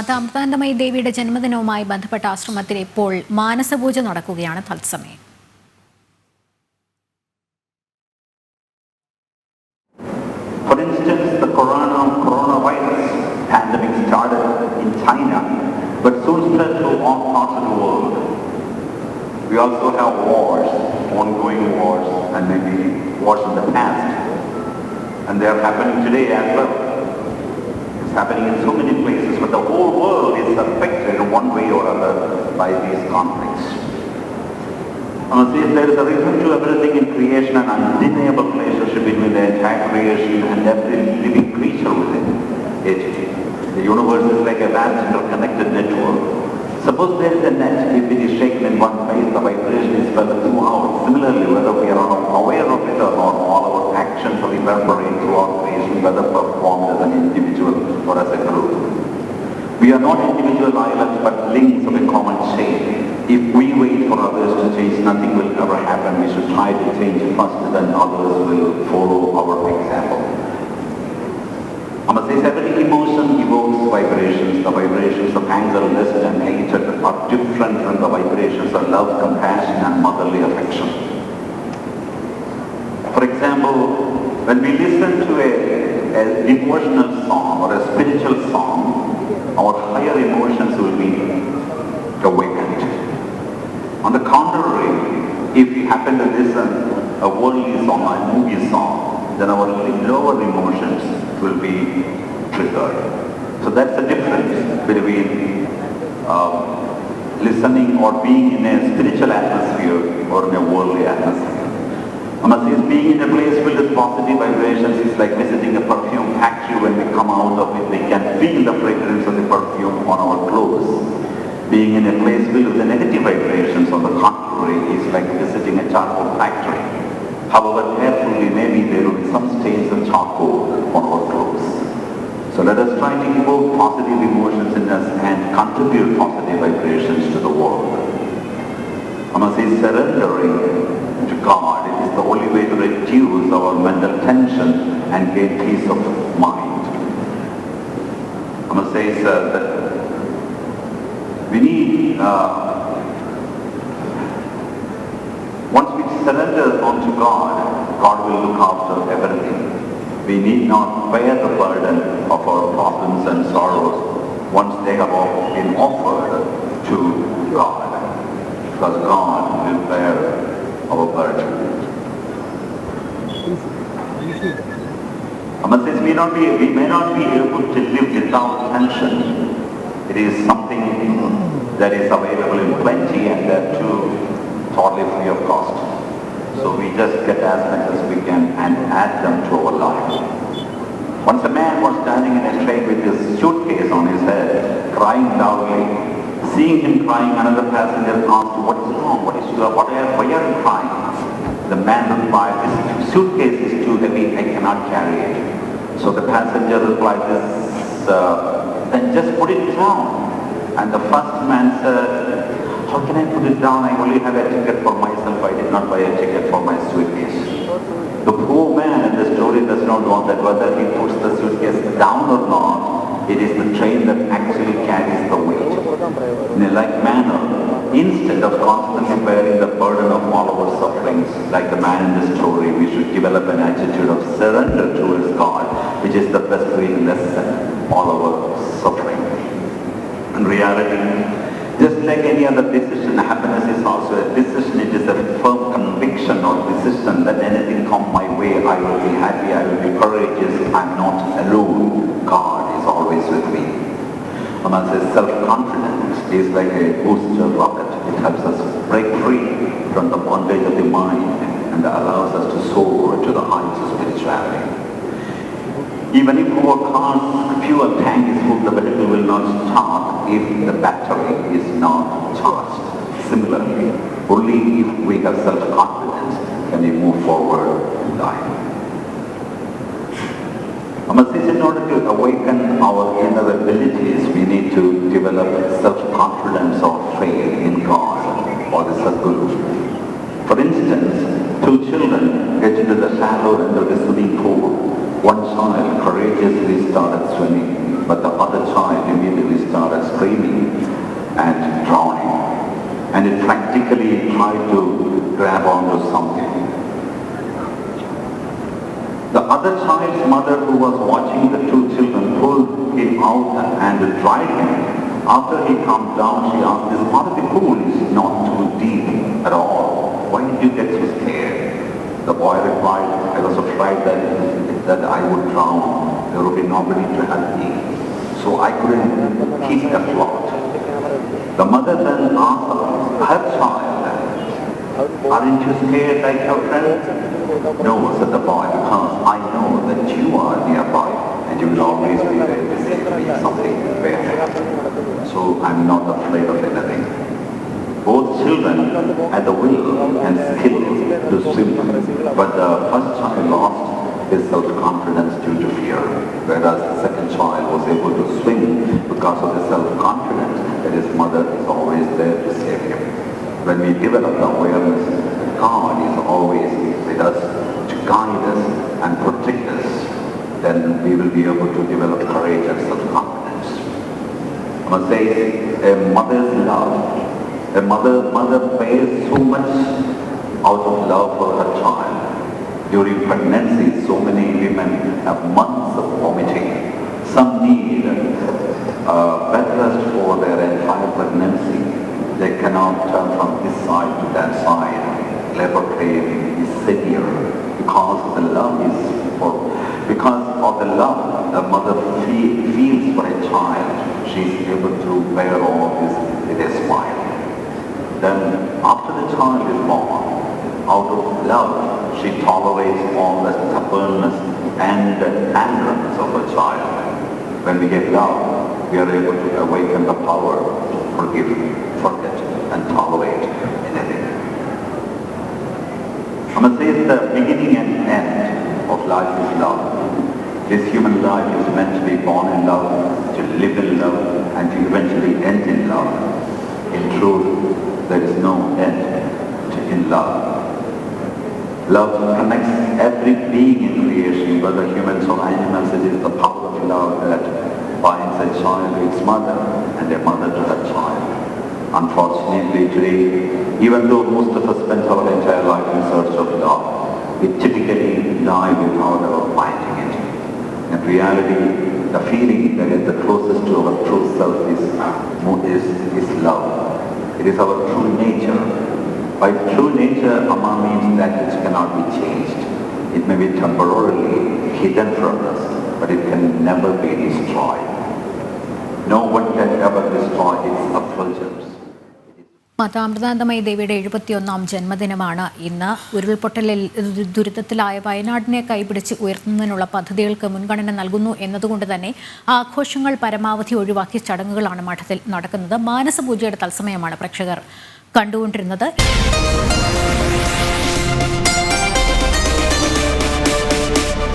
മാതാ അമൃതാനന്ദമയി ദേവിയുടെ ജന്മദിനവുമായി ബന്ധപ്പെട്ട ആശ്രമത്തിൽ ഇപ്പോൾ മാനസപൂജ നടക്കുകയാണ് തത്സമയം. For instance, the coronavirus pandemic started in China, but soon spread to all parts of the world. We also have wars, ongoing wars, and maybe wars in the past, and they are happening today as well. It's happening in so many places, but the whole world is affected in one way or other by these conflicts. There is a return to everything in creation, an undeniable relationship between the entire creation and every living creature within it. The universe is like a vast interconnected network. Suppose there is a net, if it is shaken in one place, the vibration is felt throughout. Similarly, whether we are aware of it or not, all our actions reverberate throughout creation, whether performed as an individual or as a group. We are not individual islands, but links of a common chain. If we wait for others to change, nothing will ever happen. We should try to change first, then others will follow our example. Every emotion evokes vibrations. The vibrations of anger, lust and hatred are different from the vibrations of love, compassion and motherly affection. For example, when we listen to a devotional song or a spiritual song, our higher emotions will be awakened. On the contrary, if we happen to listen a worldly song, a movie song, then our lower emotions will be triggered. So that's the difference between listening or being in a spiritual atmosphere or in a worldly atmosphere. Being in a place filled with positive vibrations is like visiting a perfume factory. When we come out of it, we can feel the fragrance of the perfume on our clothes. Being in a place filled with the negative vibrations, on the contrary, is like visiting a charcoal factory. However carefully, maybe there will be some stains of charcoal on our clothes. So let us try to evoke positive emotions in us and contribute positive vibrations to the world. Surrendering to God is the only way to reduce our mental tension and gain peace of mind. Says that we need, once we surrender unto God, God will look after everything. We need not bear the burden of our problems and sorrows once they have been offered to God, because God will bear our burden. We may not be able to live without tension. It is something that is available in plenty and that too totally free of cost. So we just get as much as we can and add them to our life. Once a man was standing in a train with his suitcase on his head, crying loudly. Seeing him crying, another passenger asked, "What is wrong? Why are you crying?" The man replied, "This suitcase is too heavy, I cannot carry it." So the passenger replied, "Then just put it down." And the first man said, "How can I put it down? I only have a ticket for myself. I did not buy a ticket for my suitcase." The poor man in the story does not know that whether he puts the suitcase down or not, it is the train that actually carries the weight. In a like manner, instead of constantly bearing the burden of all our sufferings, like the man in the story, we should develop an attitude of surrender towards God, which is the best way to lessen all our suffering. In reality, just like any other decision, happiness is also a decision. It is a firm conviction or decision that anything come my way, I will be happy, I will be courageous, I am not alone. God is always with me. Self-confidence is like a booster rocket. It helps us break free from the bondage of the mind and allows us to soar to the heights of spirituality. Even if our car's fuel tank is full, the vehicle will not start if the battery is not charged. Similarly, only if we have self-confidence can we move forward in life. In order to awaken our inner abilities, we need to develop self-confidence or faith in God or the Sadguru. For instance, two children get into the shallow end of the swimming pool. One child courageously started swimming, but the other child immediately started The other child's mother, who was watching the two children, pulled him out and dried him. After he calmed down, she asked, "This part of the pool is not too deep at all. Why did you get so scared?" The boy replied, "I was afraid that I would drown. There would be nobody to help me. So I couldn't keep afloat." The mother then asked her child, "Aren't you scared like your friend?" "No," said the boy, "because I know that you are nearby and you will always be there to save me if something bad happens. So I'm not afraid of anything." Both children had the will and skill to swim, but the first child lost his self-confidence due to fear, whereas the second child was able to swim because of the self-confidence that his mother is always there to save him. When we develop the awareness that God is always with us to guide us and protect us, then we will be able to develop courage and self-confidence. I must say, a mother's love, a mother bears so much out of love for her child. During pregnancy, so many women have months of vomiting. Some need bed rest for their entire pregnancy. They cannot turn from this side to that side. Labor pain is severe because of the love the mother feels for a child. She is able to bear all this with a smile. Then after the child is born, out of love, she tolerates all the stubbornness and arrogance of a child. When we get love, we are able to awaken the power to forgive, forget, and tolerate anything. I must say the beginning and end of life is love. This human life is meant to be born in love, to live in love, and to eventually end in love. In truth, there is no end in love. Love connects every being in creation, whether humans or animals. It is the power of love that binds a child to its mother and a mother to her child. Unfortunately today, even though most of us spend our entire life in search of love, we typically die without ever finding it. In reality, the feeling that is the closest to our true self is love. It is our true nature. By true nature, Amma means that which cannot be changed. It may be temporarily hidden from us, but it can never be destroyed. No one can ever destroy its effulgence. Mata Amritanandamayi ദേവിയുടെ 71ാം ജന്മദിനമാണ് ഇന്ന്. ഉരുൾപൊട്ടലിൽ ദുരിതത്തിലായ വയനാടിനെ കൈപിടിച്ച് ഉയർത്തുന്നതിനുള്ള പദ്ധതികൾക്ക് മുൻഗണന നൽകുന്നു എന്നതുകൊണ്ട് തന്നെ ആഘോഷങ്ങൾ പരമാവധി ഒഴിവാക്കി ചടങ്ങുകളാണ് മഠത്തിൽ നടക്കുന്നത്. മാനസപൂജയുടെ തത്സമയമാണ് പ്രേക്ഷകർ കണ്ടുകൊണ്ടിരുന്നത്.